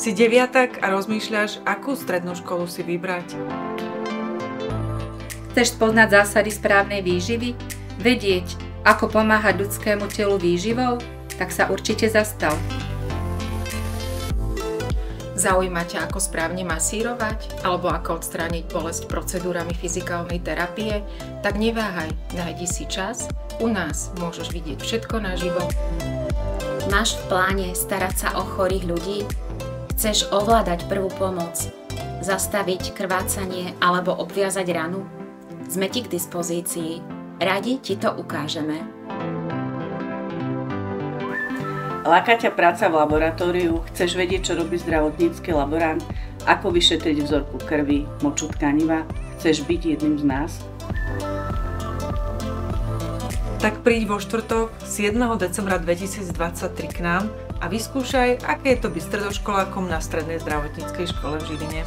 Si deviatak a rozmýšľaš, akú strednú školu si vybrať? Chceš poznať zásady správnej výživy? Vedieť, ako pomáhať ľudskému telu výživou? Tak sa určite zastav. Zaujíma ťa, ako správne masírovať? Alebo ako odstrániť bolesť procedúrami fyzikálnej terapie? Tak neváhaj, nájdi si čas. U nás môžeš vidieť všetko naživo. Máš v pláne starať sa o chorých ľudí? Chceš ovládať prvú pomoc? Zastaviť krvácanie alebo obviazať ranu? Sme ti k dispozícii. Radi ti to ukážeme. Láka ťa práca v laboratóriu? Chceš vedieť, čo robí zdravotnícky laborant? Ako vyšetriť vzorku krvi, moču, tkaniva? Chceš byť jedným z nás? Tak príď vo štvrtok 7. decembra 2023 k nám a vyskúšaj, aké je to byť stredoškolákom na Strednej zdravotníckej škole v Žiline.